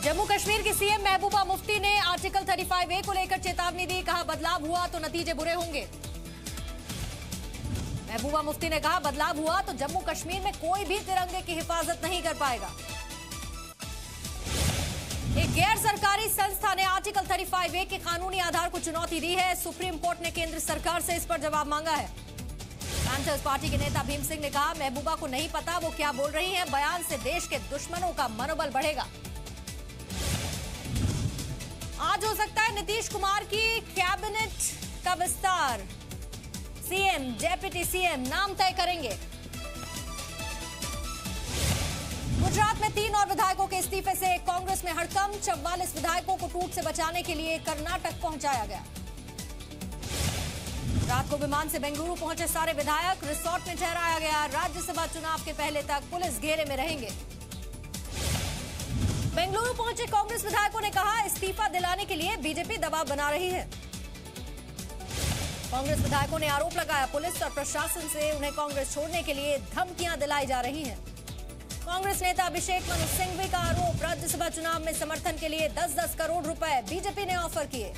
जम्मू कश्मीर की सीएम महबूबा मुफ्ती ने article 35A को लेकर चेतावनी दी। कहा बदलाव हुआ तो नतीजे बुरे होंगे। महबूबा मुफ्ती ने कहा बदलाव हुआ तो जम्मू कश्मीर में कोई भी तिरंगे की हिफाजत नहीं कर पाएगा। एक गैर सरकारी संस्था ने आर्टिकल 35A के कानूनी आधार को चुनौती दी है। सुप्रीम कोर्ट ने केंद्र सरकार से इस पर जवाब मांगा है। पैंथर्स पार्टी के नेता भीम सिंह ने कहा महबूबा को नहीं पता वो क्या बोल रही हैं। बयान से देश के दुश्मनों का मनोबल बढ़ेगा। आज हो सकता है नीतीश कुमार की कैबिनेट का विस्तार। सीएम, डेप्यूटी सीएम नाम तय करेंगे। गुजरात में 3 और विधायकों के इस्तीफे से कांग्रेस में हड़कंप। 44 विधायकों को टूट से बचाने के लिए कर्नाटक पहुंचाया गया। रात को विमान से बेंगलुरु पहुंचे सारे विधायक। रिसोर्ट में ठहराया गया। राज्यसभा चुनाव के पहले तक पुलिस घेरे में रहेंगे। बेंगलुरु पहुंचे कांग्रेस विधायकों ने कहा इस्तीफा दिलाने के लिए बीजेपी दबाव बना रही है। कांग्रेस विधायकों ने आरोप लगाया पुलिस और प्रशासन से उन्हें कांग्रेस छोड़ने के लिए धमकियां दिलाई जा रही हैं। कांग्रेस नेता अभिषेक मनु सिंघवी का आरोप राज्यसभा चुनाव में समर्थन के लिए 10-10 करोड़ रुपए बीजेपी ने ऑफर किए।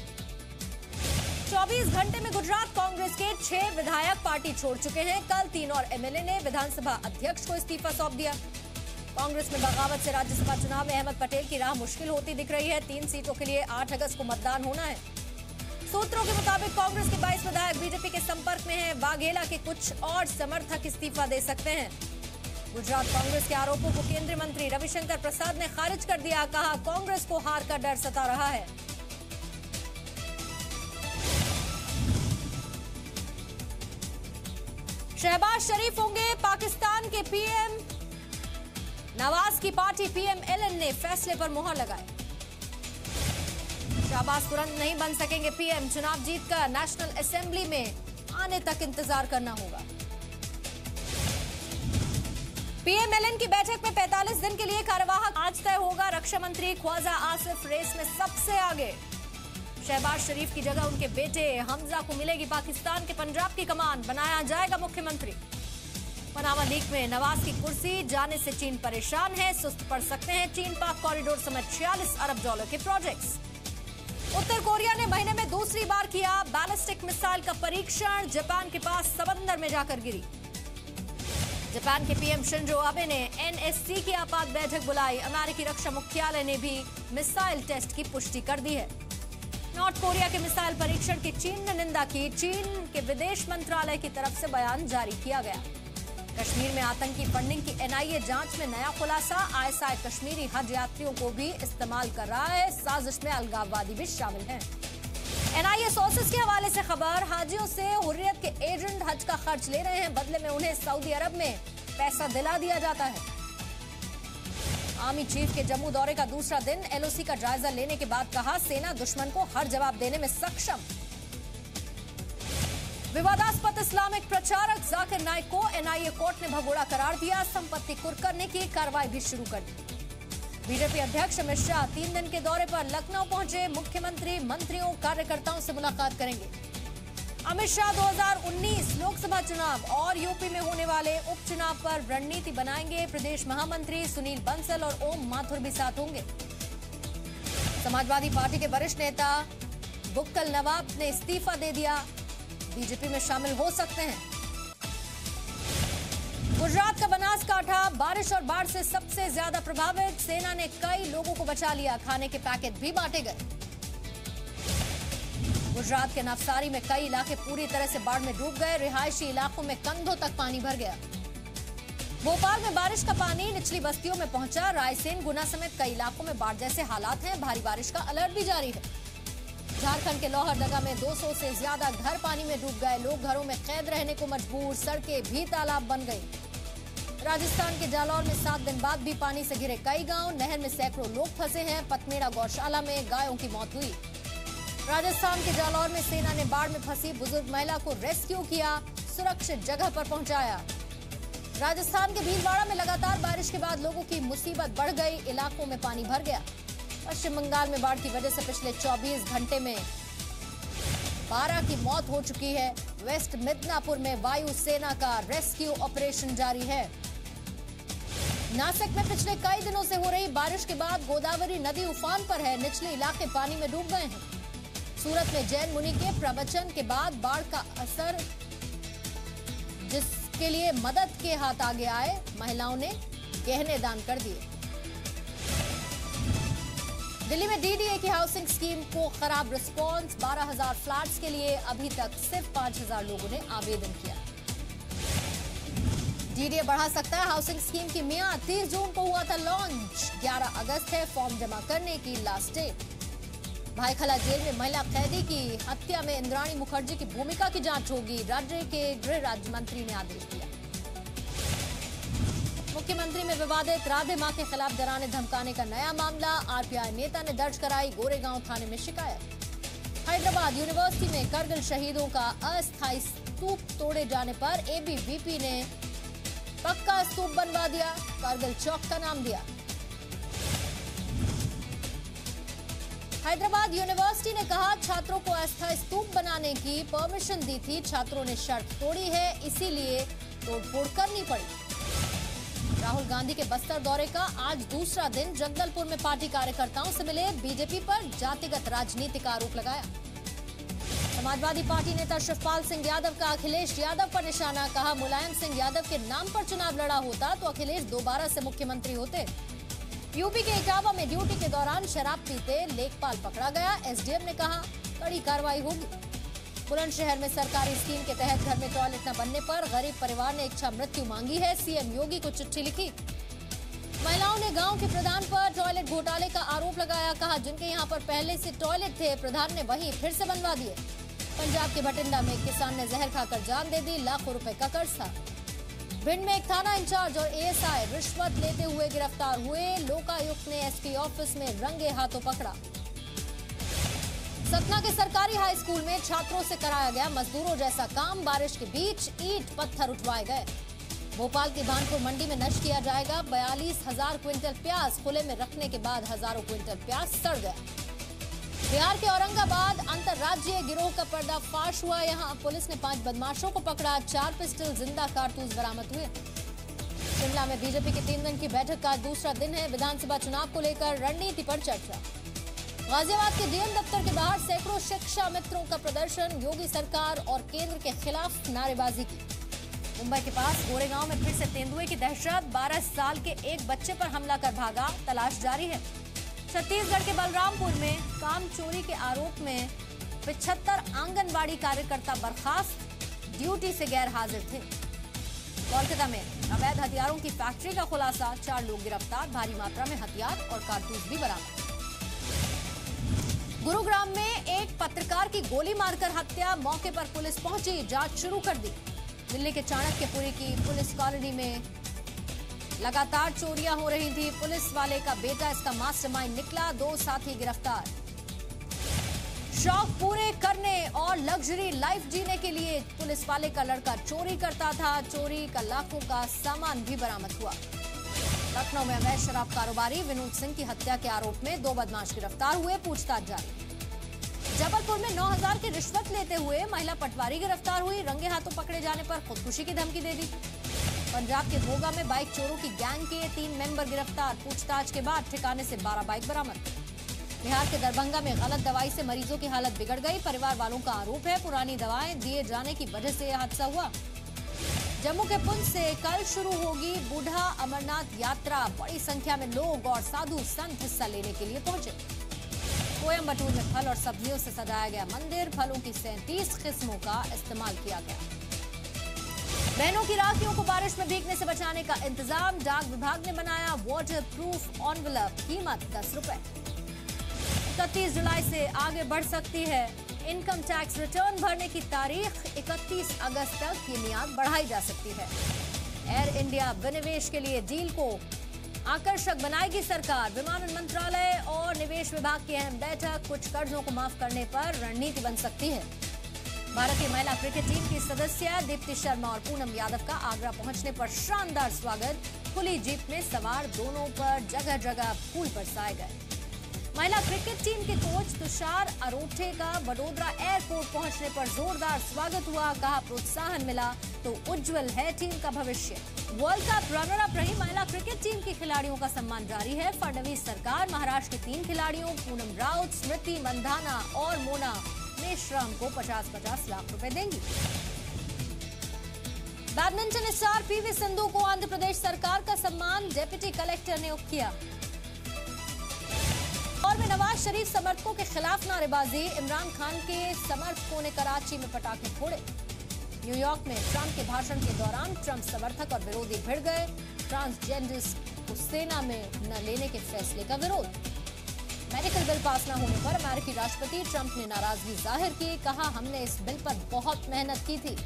24 घंटे में गुजरात कांग्रेस के 6 विधायक पार्टी छोड़ चुके हैं। कल 3 और एमएलए ने विधानसभा अध्यक्ष को इस्तीफा सौंप दिया। कांग्रेस में बगावत से राज्यसभा चुनाव में अहमद पटेल की राह मुश्किल होती दिख रही है। 3 सीटों के लिए 8 अगस्त को मतदान होना है। सूत्रों के मुताबिक कांग्रेस के 22 विधायक बीजेपी के संपर्क में हैं। वाघेला के कुछ और समर्थक इस्तीफा दे सकते हैं। गुजरात कांग्रेस के आरोपों को केंद्रीय मंत्री रविशंकर प्रसाद ने खारिज कर दिया। कहा कांग्रेस को हार का डर सता रहा है। शहबाज शरीफ होंगे पाकिस्तान के पीएम। नवाज की पार्टी पीएमएलएन ने फैसले पर मुहर लगाई। शहबाज तुरंत नहीं बन सकेंगे पीएम। चुनाव जीतकर नेशनल असेंबली में आने तक इंतजार करना होगा। पीएमएलएन की बैठक में 45 दिन के लिए कार्यवाहक आज तय होगा। रक्षा मंत्री ख्वाजा आसिफ रेस में सबसे आगे। शहबाज शरीफ की जगह उनके बेटे हमजा को मिलेगी पाकिस्तान के पंजाब की कमान। बनाया जाएगा मुख्यमंत्री। पनामा लीक में नवाज की कुर्सी जाने से चीन परेशान है। सुस्त पड़ सकते हैं चीन पाक कॉरिडोर समेत $46 अरब के प्रोजेक्ट्स। उत्तर कोरिया ने महीने में दूसरी बार किया बैलिस्टिक मिसाइल का परीक्षण। जापान के पास समंदर में जाकर गिरी। जापान के पीएम शिंजो आबे ने एनएससी की आपात बैठक बुलाई। अमेरिकी रक्षा मुख्यालय ने भी मिसाइल टेस्ट की पुष्टि कर दी है। नॉर्थ कोरिया के मिसाइल परीक्षण की चीन ने निंदा की। चीन के विदेश मंत्रालय की तरफ से बयान जारी किया गया। कश्मीर में आतंकी फंडिंग की एनआईए जांच में नया खुलासा। आईएसआई कश्मीरी हज यात्रियों को भी इस्तेमाल कर रहा है। साजिश में अलगाववादी भी शामिल हैं। एनआईए सोर्सेज के हवाले से खबर। हाजियों से हुर्रियत के एजेंट हज का खर्च ले रहे हैं। बदले में उन्हें सऊदी अरब में पैसा दिला दिया जाता है। आर्मी चीफ के जम्मू दौरे का दूसरा दिन। एलओसी का जायजा लेने के बाद कहा सेना दुश्मन को हर जवाब देने में सक्षम। विवादास्पद इस्लामिक प्रचारक जाकिर नाइक को एनआईए कोर्ट ने भगोड़ा करार दिया। संपत्ति कुर्क करने की कार्रवाई भी शुरू कर दी। बीजेपी अध्यक्ष अमित शाह 3 दिन के दौरे पर लखनऊ पहुंचे। मुख्यमंत्री, मंत्रियों, कार्यकर्ताओं से मुलाकात करेंगे। अमित शाह 2019 लोकसभा चुनाव और यूपी में होने वाले उपचुनाव पर रणनीति बनाएंगे। प्रदेश महामंत्री सुनील बंसल और ओम माथुर भी साथ होंगे। समाजवादी पार्टी के वरिष्ठ नेता बुक्कल नवाब ने इस्तीफा दे दिया। बीजेपी में शामिल हो सकते हैं। गुजरात का बनासकांठा बारिश और बाढ़ से सबसे ज्यादा प्रभावित। सेना ने कई लोगों को बचा लिया। खाने के पैकेट भी बांटे गए। गुजरात के नवसारी में कई इलाके पूरी तरह से बाढ़ में डूब गए। रिहायशी इलाकों में कंधों तक पानी भर गया। भोपाल में बारिश का पानी निचली बस्तियों में पहुंचा। रायसेन, गुना समेत कई इलाकों में बाढ़ जैसे हालात हैं। भारी बारिश का अलर्ट भी जारी है। झारखंड के लोहरदगा में 200 से ज्यादा घर पानी में डूब गए। लोग घरों में कैद रहने को मजबूर। सड़कें भी तालाब बन गई। राजस्थान के जालौर में 7 दिन बाद भी पानी से घिरे कई गांव। नहर में सैकड़ों लोग फंसे हैं। पतनेड़ा गौशाला में गायों की मौत हुई। राजस्थान के जालौर में सेना ने बाढ़ में फंसी बुजुर्ग महिला को रेस्क्यू किया। सुरक्षित जगह पर पहुंचाया। राजस्थान के भीलवाड़ा में लगातार बारिश के बाद लोगों की मुसीबत बढ़ गई। इलाकों में पानी भर गया। पश्चिम बंगाल में बाढ़ की वजह से पिछले 24 घंटे में 12 की मौत हो चुकी है। वेस्ट मिदनापुर में वायु सेना का रेस्क्यू ऑपरेशन जारी है। नासिक में पिछले कई दिनों से हो रही बारिश के बाद गोदावरी नदी उफान पर है। निचले इलाके पानी में डूब गए हैं। सूरत में जैन मुनि के प्रवचन के बाद बाढ़ का असर, जिसके लिए मदद के हाथ आगे आए महिलाओं ने गहने दान कर दिए। दिल्ली में डीडीए की हाउसिंग स्कीम को खराब रिस्पॉन्स। 12,000 फ्लैट्स के लिए अभी तक सिर्फ 5,000 लोगों ने आवेदन किया। डीडीए बढ़ा सकता है हाउसिंग स्कीम की मियाद। 30 जून को हुआ था लॉन्च। 11 अगस्त है फॉर्म जमा करने की लास्ट डेट। भाईखला जेल में महिला कैदी की हत्या में इंद्राणी मुखर्जी की भूमिका की जांच होगी। राज्य के गृह राज्य मंत्री ने आदेश दिया। मुख्यमंत्री में विवादित राधे मां के खिलाफ डराने धमकाने का नया मामला। आरपीआई नेता ने दर्ज कराई गोरेगांव थाने में शिकायत। हैदराबाद यूनिवर्सिटी में करगिल शहीदों का अस्थायी स्तूप तोड़े जाने पर एबीवीपी ने पक्का स्तूप बनवा दिया। करगिल चौक का नाम दिया। हैदराबाद यूनिवर्सिटी ने कहा छात्रों को अस्थायी स्तूप बनाने की परमिशन दी थी, छात्रों ने शर्त तोड़ी है, इसीलिए तोड़फोड़ करनी पड़ी। राहुल गांधी के बस्तर दौरे का आज दूसरा दिन। जगदलपुर में पार्टी कार्यकर्ताओं से मिले। बीजेपी पर जातिगत राजनीति का आरोप लगाया। समाजवादी पार्टी नेता शिवपाल सिंह यादव का अखिलेश यादव पर निशाना। कहा मुलायम सिंह यादव के नाम पर चुनाव लड़ा होता तो अखिलेश दोबारा से मुख्यमंत्री होते। यूपी के इटावा में ड्यूटी के दौरान शराब पीते लेखपाल पकड़ा गया। एसडीएम ने कहा कड़ी कार्रवाई होगी। बुलंदशहर में सरकारी स्कीम के तहत घर में टॉयलेट न बनने पर गरीब परिवार ने इच्छा मृत्यु मांगी है। सीएम योगी को चिट्ठी लिखी। महिलाओं ने गांव के प्रधान पर टॉयलेट घोटाले का आरोप लगाया। कहा जिनके यहां पर पहले से टॉयलेट थे, प्रधान ने वहीं फिर से बनवा दिए। पंजाब के भटिंडा में एक किसान ने जहर खाकर जान दे दी। लाखों रुपए का कर्ज था। भिंड में एक थाना इंचार्ज और एएसआई रिश्वत लेते हुए गिरफ्तार हुए। लोकायुक्त ने एसपी ऑफिस में रंगे हाथों पकड़ा। सतना के सरकारी हाई स्कूल में छात्रों से कराया गया मजदूरों जैसा काम। बारिश के बीच ईंट पत्थर उठवाए गए। भोपाल की भानपुर मंडी में नष्ट किया जाएगा 42,000 क्विंटल प्याज। खुले में रखने के बाद हजारों क्विंटल प्याज सड़ गया। बिहार के औरंगाबाद अंतर्राज्यीय गिरोह का पर्दाफाश हुआ। यहां पुलिस ने 5 बदमाशों को पकड़ा। 4 पिस्टल, जिंदा कारतूस बरामद हुए। शिमला में बीजेपी की 3 दिन की बैठक का दूसरा दिन है। विधानसभा चुनाव को लेकर रणनीति पर चर्चा। गाजियाबाद के डीएम दफ्तर के बाहर सैकड़ों शिक्षा मित्रों का प्रदर्शन। योगी सरकार और केंद्र के खिलाफ नारेबाजी की। मुंबई के पास गोरेगांव में फिर से तेंदुए की दहशत। 12 साल के एक बच्चे पर हमला कर भागा। तलाश जारी है। छत्तीसगढ़ के बलरामपुर में काम चोरी के आरोप में 75 आंगनबाड़ी कार्यकर्ता बर्खास्त, ड्यूटी से गैर हाजिर थे। कोलकाता में अवैध हथियारों की फैक्ट्री का खुलासा। 4 लोग गिरफ्तार। भारी मात्रा में हथियार और कारतूस भी बरामद। गुरुग्राम में एक पत्रकार की गोली मारकर हत्या। मौके पर पुलिस पहुंची, जांच शुरू कर दी। दिल्ली के चाणक्यपुरी की पुलिस कॉलोनी में लगातार चोरियां हो रही थी। पुलिस वाले का बेटा इसका मास्टरमाइंड निकला। 2 साथी गिरफ्तार। शौक पूरे करने और लग्जरी लाइफ जीने के लिए पुलिस वाले का लड़का चोरी करता था। चोरी का लाखों का सामान भी बरामद हुआ। लखनऊ में अवैध शराब कारोबारी विनोद सिंह की हत्या के आरोप में 2 बदमाश गिरफ्तार हुए। पूछताछ जारी। जबलपुर में 9,000 की रिश्वत लेते हुए महिला पटवारी गिरफ्तार हुई। रंगे हाथों पकड़े जाने पर खुदकुशी की धमकी दे दी। पंजाब के भोगा में बाइक चोरों की गैंग के 3 मेंबर गिरफ्तार। पूछताछ के बाद ठिकाने से 12 बाइक बरामद। बिहार के दरभंगा में गलत दवाई से मरीजों की हालत बिगड़ गई। परिवार वालों का आरोप है पुरानी दवाएं दिए जाने की वजह से यह हादसा हुआ। जम्मू के पुंछ से कल शुरू होगी बूढ़ा अमरनाथ यात्रा। बड़ी संख्या में लोग और साधु संत हिस्सा लेने के लिए पहुंचे। कोयम्बटूर में फल और सब्जियों से सजाया गया मंदिर। फलों की 37 किस्मों का इस्तेमाल किया गया। बहनों की राखियों को बारिश में भीगने से बचाने का इंतजाम। डाक विभाग ने बनाया वाटर प्रूफ एनवेलप। कीमत 10 रुपए। 31 जुलाई से आगे बढ़ सकती है इनकम टैक्स रिटर्न भरने की तारीख। 31 अगस्त तक ये मियाद बढ़ाई जा सकती है। एयर इंडिया विनिवेश के लिए डील को आकर्षक बनाएगी सरकार। विमानन मंत्रालय और निवेश विभाग की अहम बैठक। कुछ कर्जों को माफ करने पर रणनीति बन सकती है। भारतीय महिला क्रिकेट टीम की सदस्य दीप्ति शर्मा और पूनम यादव का आगरा पहुंचने पर शानदार स्वागत। खुली जीप में सवार दोनों पर जगह जगह फूल बरसाए गए। महिला क्रिकेट टीम के कोच तुषार अरोठे का वडोदरा एयरपोर्ट पहुंचने पर जोरदार स्वागत हुआ। कहा प्रोत्साहन मिला तो उज्जवल है टीम का भविष्य। वर्ल्ड कप रनर अप रही महिला क्रिकेट टीम की खिलाड़ियों का सम्मान जारी है। फडणवीस सरकार महाराष्ट्र के 3 खिलाड़ियों पूनम राउत, स्मृति मंधाना और मोना मेश्राम को 50-50 लाख रुपए देंगी। बैडमिंटन स्टार पीवी सिंधु को आंध्र प्रदेश सरकार का सम्मान डिप्टी कलेक्टर ने नियुक्त किया। और में नवाज शरीफ समर्थकों के खिलाफ नारेबाजी, इमरान खान के समर्थकों ने कराची में पटाखे फोड़े। न्यूयॉर्क में ट्रंप के भाषण के दौरान ट्रंप समर्थक और विरोधी भिड़ गए। ट्रांसजेंडर्स को सेना में न लेने के फैसले का विरोध। मेडिकल बिल पास न होने पर अमेरिकी राष्ट्रपति ट्रंप ने नाराजगी जाहिर की, कहा हमने इस बिल पर बहुत मेहनत की थी।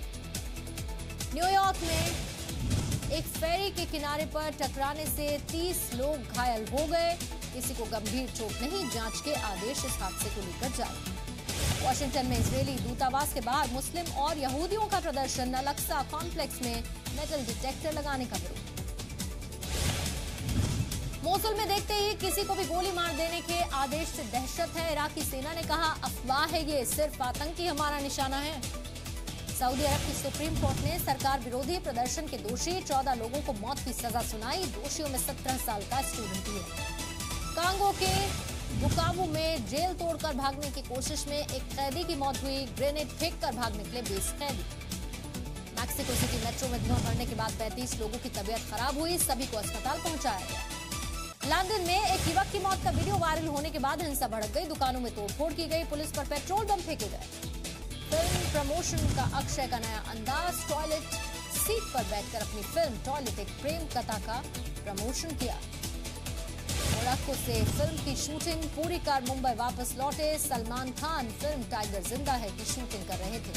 न्यूयॉर्क में एक फेरी के किनारे पर टकराने से 30 लोग घायल हो गए, किसी को गंभीर चोट नहीं। जांच के आदेश इस हादसे को लेकर जारी। वॉशिंगटन में इजरायली दूतावास के बाहर मुस्लिम और यहूदियों का प्रदर्शन, अल-अक्सा कॉम्प्लेक्स में मेटल डिटेक्टर लगाने का विरोध। मोसुल में देखते ही किसी को भी गोली मार देने के आदेश से दहशत है। इराकी सेना ने कहा अफवाह है, ये सिर्फ आतंकी हमारा निशाना है। सऊदी अरब की सुप्रीम कोर्ट ने सरकार विरोधी प्रदर्शन के दोषी 14 लोगों को मौत की सजा सुनाई। दोषियों में 17 साल का स्टूडेंट भी है। कांगो के बुकावू में जेल तोड़कर भागने की कोशिश में एक कैदी की मौत हुई। ग्रेनेड फेंककर भाग निकले 20 कैदी। मैक्सिको सिटी मेट्रो में धुआं भरने के बाद 35 लोगों की तबीयत खराब हुई, सभी को अस्पताल पहुंचाया गया। लंदन में एक युवक की मौत का वीडियो वायरल होने के बाद हिंसा भड़क गई, दुकानों में तोड़फोड़ की गई, पुलिस पर पेट्रोल बम फेंके गए। फिल्म प्रमोशन का अक्षय का नया अंदाज, टॉयलेट सीट पर बैठकर अपनी फिल्म टॉयलेट एक प्रेम कथा का प्रमोशन किया। मोरक्को से फिल्म की शूटिंग पूरी कर मुंबई वापस लौटे। सलमान खान फिल्म टाइगर जिंदा है की शूटिंग कर रहे थे।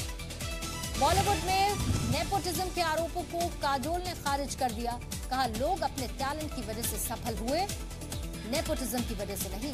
बॉलीवुड में नेपोटिज्म के आरोपों को काजोल ने खारिज कर दिया, कहा लोग अपने टैलेंट की वजह से सफल हुए, नेपोटिज्म की वजह से नहीं।